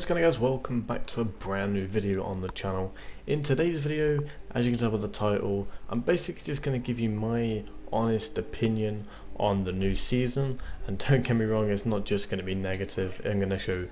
What's going on, guys? Welcome back to a brand new video on the channel. In today's video, as you can tell by the title, I'm basically just going to give you my honest opinion on the new season. And don't get me wrong, it's not just going to be negative. I'm going to show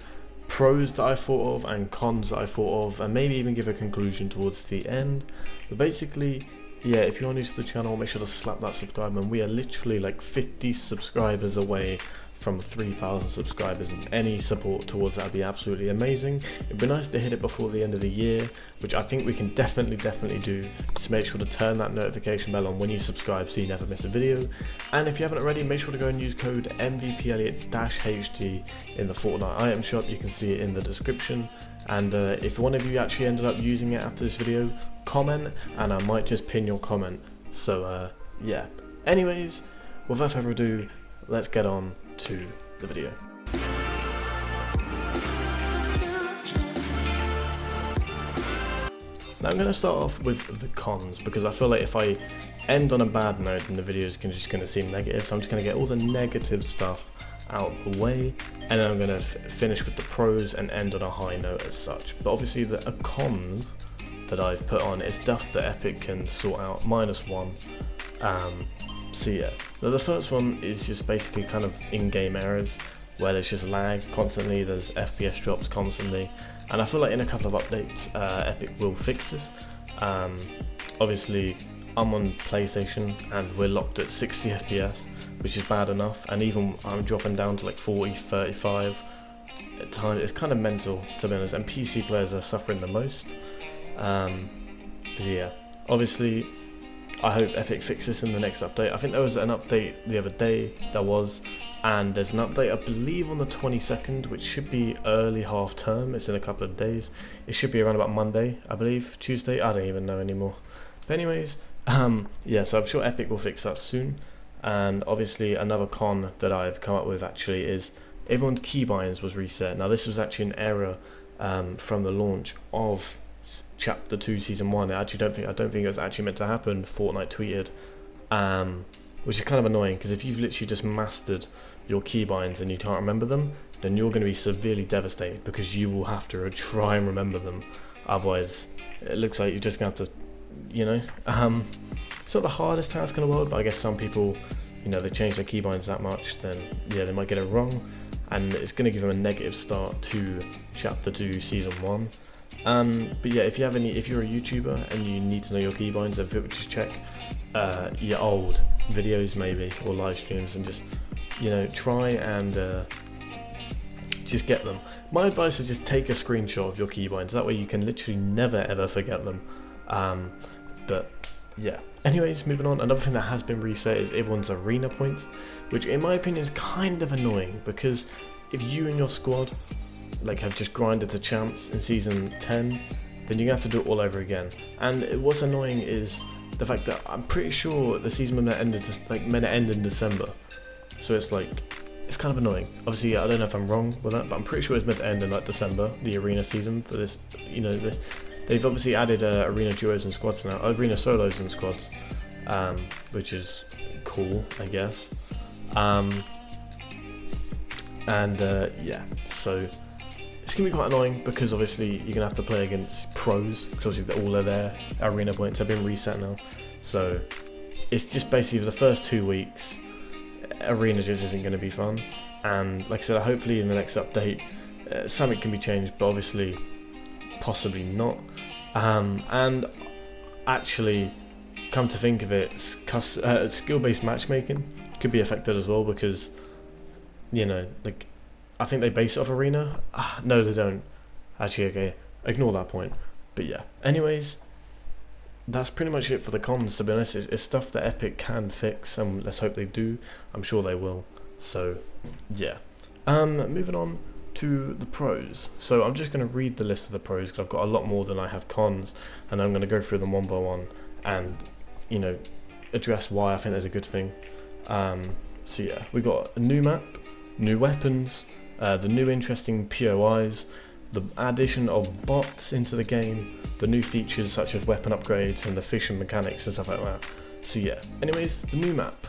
pros that I thought of and cons that I thought of, and maybe even give a conclusion towards the end. But basically, yeah, if you're new to the channel, make sure to slap that subscribe button. We are literally like 50 subscribers away from 3,000 subscribers, and any support towards that would be absolutely amazing. It'd be nice to hit it before the end of the year, which I think we can definitely do. So make sure to turn that notification bell on when you subscribe so you never miss a video. And if you haven't already, make sure to go and use code MvPElliot-HD in the Fortnite item shop. You can see it in the description. And if one of you actually ended up using it after this video, comment and I might just pin your comment. So yeah, anyways, without further ado, let's get on to the video. Now I'm going to start off with the cons, because I feel like if I end on a bad note then the video is just going to seem negative, so I'm just going to get all the negative stuff out of the way, and then I'm going to finish with the pros and end on a high note as such. But obviously the cons that I've put on is stuff that Epic can sort out, -1. So yeah, now the first one is just basically kind of in-game errors, where there's just lag constantly, there's FPS drops constantly, and I feel like in a couple of updates Epic will fix this. Obviously I'm on PlayStation and we're locked at 60 FPS, which is bad enough, and even I'm dropping down to like 40, 35 at times. It's kind of mental, to be honest, and PC players are suffering the most. But yeah, obviously I hope Epic fixes this in the next update. I think there was an update the other day, and there's an update I believe on the 22nd, which should be early half term. It's in a couple of days. It should be around about Monday, I believe, Tuesday, I don't even know anymore. But anyways, yeah, so I'm sure Epic will fix that soon. And obviously another con that I've come up with actually is everyone's keybinds was reset. Now this was actually an error from the launch of Chapter 2 Season 1. I don't think it was actually meant to happen, Fortnite tweeted, which is kind of annoying, because if you've literally just mastered your keybinds and you can't remember them, then you're going to be severely devastated, because you will have to try and remember them. Otherwise it looks like you're just going to have to, you know, it's not the hardest task in the world, but I guess some people, you know, they change their keybinds that much, then yeah, they might get it wrong, and it's going to give them a negative start to Chapter 2 Season 1. But yeah, if you're a YouTuber and you need to know your keybinds, then just check your old videos maybe, or live streams, and just, you know, try and just get them. My advice is just take a screenshot of your keybinds, that way you can literally never ever forget them. But yeah, anyways, moving on. Another thing that has been reset is everyone's arena points, which in my opinion is kind of annoying, because if you and your squad like have just grinded to champs in season 10, then you're gonna have to do it all over again. And what's annoying is the fact that I'm pretty sure the season meant to end in December, so it's like, it's kind of annoying. Obviously I don't know if I'm wrong with that, but I'm pretty sure it's meant to end in like December, the arena season for this. You know, they've obviously added arena duos and squads now, arena solos and squads, which is cool, I guess. Yeah, so it's going to be quite annoying, because obviously you're going to have to play against pros, because obviously all of their arena points have been reset now. So it's just basically the first 2 weeks, arena just isn't going to be fun. And like I said, hopefully in the next update, something can be changed, but obviously possibly not. And actually, come to think of it, skill-based matchmaking could be affected as well, because, you know, like, I think they base it off arena. No, they don't. Actually, okay, ignore that point. But yeah, anyways, that's pretty much it for the cons, to be honest. It's stuff that Epic can fix, and let's hope they do. I'm sure they will. So yeah, moving on to the pros. So I'm just going to read the list of the pros, because I've got a lot more than I have cons, and I'm going to go through them one by one and, you know, address why I think there's a good thing. So yeah, we got a new map, new weapons, the new interesting POIs, the addition of bots into the game, the new features such as weapon upgrades and the fishing mechanics and stuff like that. So yeah, anyways, the new map,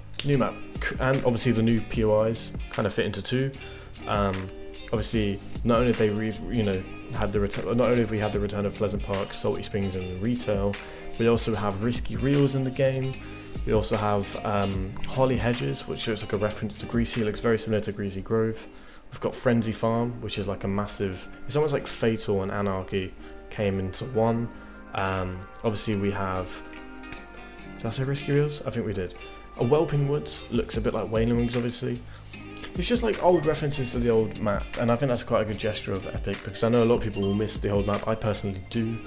and obviously the new POIs kind of fit into two. Obviously, not only have they had the return, not only have we had the return of Pleasant Park, Salty Springs, and retail, we also have Risky Reels in the game. We also have Holly Hedges, which is like a reference to Greasy. It looks very similar to Greasy Grove. We've got Frenzy Farm, which is like a massive. It's almost like Fatal and Anarchy came into one. Obviously, we have. Did I say Risky Reels? I think we did. A Whelping Woods looks a bit like Wailing Wings, obviously. It's just like old references to the old map, and I think that's quite a good gesture of Epic, because I know a lot of people will miss the old map. I personally do.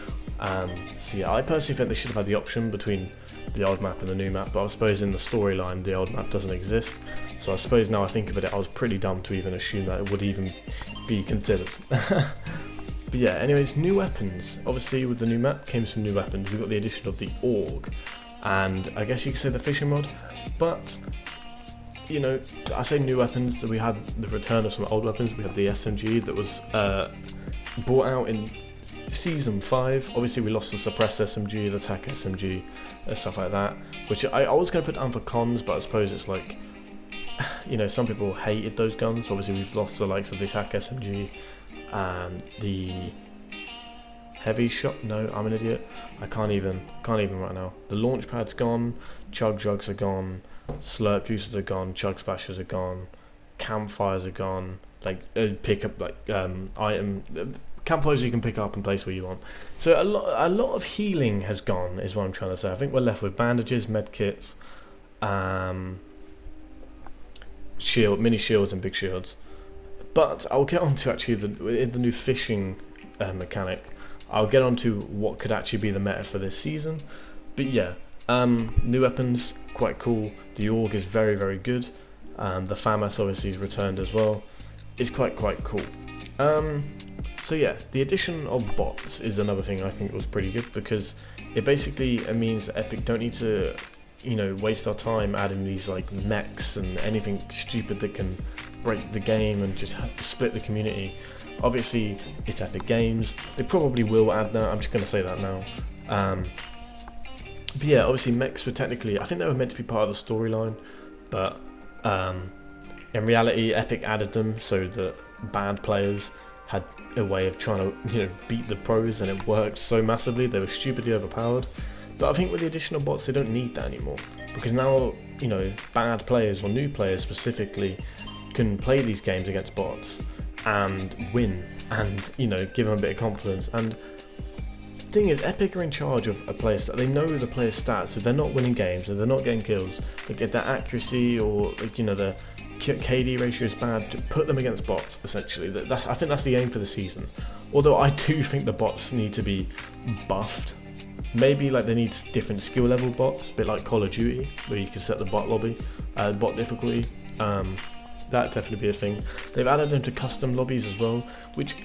So yeah, I personally think they should have had the option between the old map and the new map, but I suppose in the storyline the old map doesn't exist. So I suppose now I think of it, I was pretty dumb to even assume that it would even be considered. But yeah, anyways, new weapons. Obviously with the new map came some new weapons. We got the addition of the Org, and I guess you could say the fishing rod, but you know, I say new weapons, so we had the return of some old weapons. We had the SMG that was brought out in Season 5. Obviously we lost the Suppress SMG, the Attack SMG, and stuff like that, which I was going to put down for cons, but I suppose it's like, you know, some people hated those guns. Obviously we've lost the likes of the Attack SMG, the Heavy Shot, no, I'm an idiot, I can't even right now. The launch pad's gone, Chug Jugs are gone, Slurp Juices are gone, Chug Splashers are gone, Campfires are gone, like pick up like item campfires you can pick up and place where you want. So a lot of healing has gone, is what I'm trying to say. I think we're left with bandages, med kits, shield, mini shields and big shields. But I'll get on to actually the new fishing mechanic. I'll get on to what could actually be the meta for this season. But yeah, new weapons, quite cool. The Org is very, very good. The FAMAS obviously is returned as well. It's quite cool. So yeah, the addition of bots is another thing I think was pretty good, because it basically means that Epic don't need to, you know, waste our time adding these like mechs and anything stupid that can break the game and just split the community. Obviously, it's Epic Games. They probably will add that. I'm just going to say that now. But yeah, obviously mechs were technically, I think they were meant to be part of the storyline, but in reality, Epic added them so that bad players had a way of trying to, you know, beat the pros, and it worked so massively. They were stupidly overpowered. But I think with the addition of bots, they don't need that anymore, because now, you know, bad players or new players specifically can play these games against bots and win, and, you know, give them a bit of confidence. And the thing is, Epic are in charge of a player's stat. They know the player's stats. If they're not winning games, if they're not getting kills, they get their accuracy, or like, you know, the KD ratio is bad, to put them against bots, essentially. I think that's the aim for the season. Although I do think the bots need to be buffed. Maybe like they need different skill level bots, a bit like Call of Duty, where you can set the bot lobby, bot difficulty. That definitely be a thing. They've added them to custom lobbies as well, which,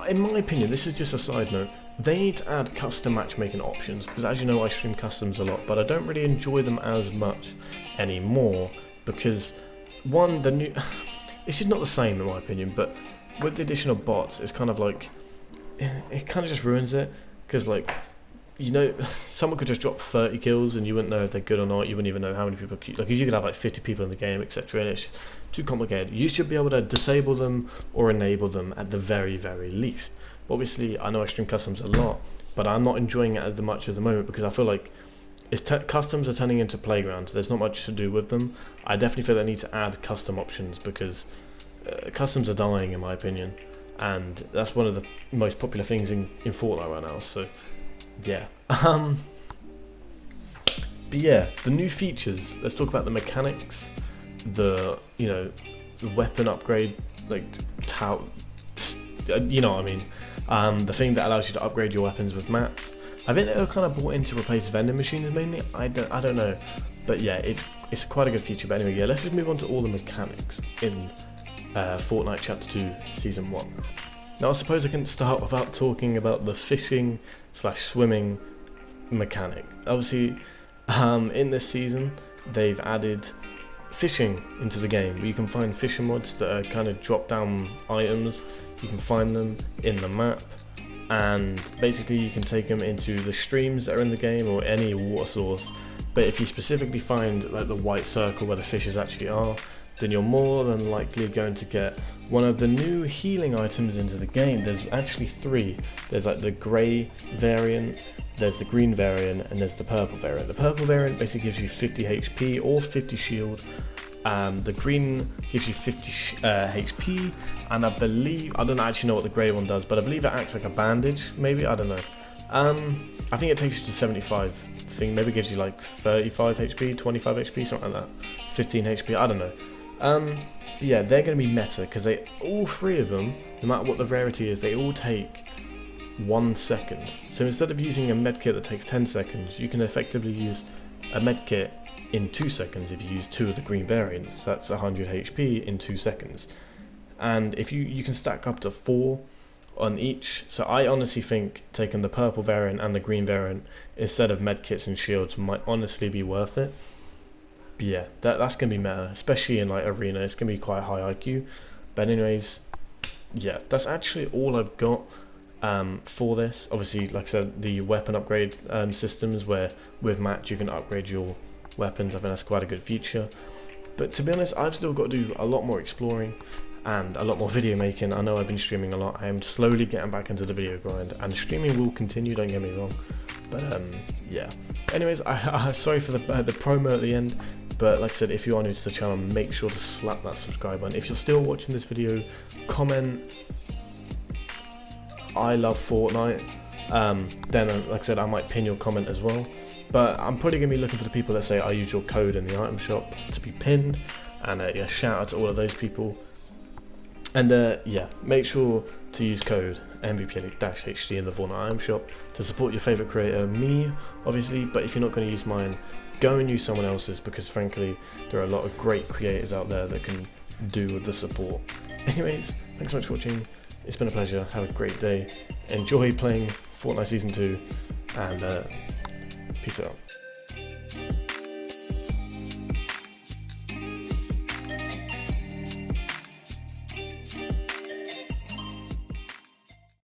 in my opinion, this is just a side note, they need to add custom matchmaking options, because as you know, I stream customs a lot, but I don't really enjoy them as much anymore, because one, it's just not the same in my opinion. But with the addition of bots, it's kind of like, it kind of just ruins it, because like, you know, someone could just drop 30 kills and you wouldn't know if they're good or not. You wouldn't even know how many people, like, you could have like 50 people in the game, etc., and it's too complicated. You should be able to disable them or enable them at the very, very least. Obviously, I know I stream customs a lot, but I'm not enjoying it as much at the moment, because I feel like customs are turning into playgrounds. There's not much to do with them. I definitely feel they need to add custom options, because customs are dying in my opinion, and that's one of the most popular things in Fortnite right now. So yeah. But yeah, the new features. Let's talk about the mechanics. The weapon upgrade, like you know what I mean. The thing that allows you to upgrade your weapons with mats. I think they were kind of brought in to replace vending machines mainly. I don't know, but yeah, it's quite a good feature. But anyway, yeah, let's just move on to all the mechanics in Fortnite Chapter 2 Season 1. Now I suppose I can start without talking about the fishing/swimming mechanic. Obviously, in this season they've added fishing into the game, where you can find fishing mods that are kind of drop down items. You can find them in the map, and basically you can take them into the streams that are in the game or any water source. But if you specifically find like the white circle where the fishes actually are, then you're more than likely going to get one of the new healing items into the game. There's actually 3. There's like the grey variant, there's the green variant, and there's the purple variant. The purple variant basically gives you 50 HP or 50 shield. The green gives you 50 HP, and I don't actually know what the grey one does, but I believe it acts like a bandage, maybe, I don't know. I think it takes you to 75, maybe gives you like 35 HP, 25 HP, something like that, 15 HP, I don't know. Yeah, they're going to be meta, because all 3 of them, no matter what the rarity is, they all take 1 second. So instead of using a medkit that takes 10 seconds, you can effectively use a medkit in 2 seconds if you use 2 of the green variants. That's 100 HP in 2 seconds. And if you can stack up to 4 on each, so I honestly think taking the purple variant and the green variant instead of medkits and shields might honestly be worth it. But yeah, that's going to be meta, especially in like arena. It's going to be quite high IQ. But anyways, yeah, that's actually all I've got for this. Obviously, like I said, the weapon upgrade systems, where with match you can upgrade your weapons. I think that's quite a good feature. But to be honest, I've still got to do a lot more exploring and a lot more video making. I know I've been streaming a lot. I am slowly getting back into the video grind, and streaming will continue, don't get me wrong. But yeah. Anyways, sorry for the promo at the end. But like I said, if you are new to the channel, make sure to slap that subscribe button. If you're still watching this video, comment I love Fortnite. Then like I said, I might pin your comment as well. But I'm probably going to be looking for the people that say I use your code in the item shop to be pinned. And yeah, shout out to all of those people. And yeah, make sure to use code MvPElliot-HD in the Fortnite item shop to support your favourite creator, me obviously. But if you're not going to use mine, go and use someone else's, because frankly there are a lot of great creators out there that can do with the support. Anyways, thanks so much for watching. It's been a pleasure. Have a great day. Enjoy playing Fortnite Season 2, and peace out.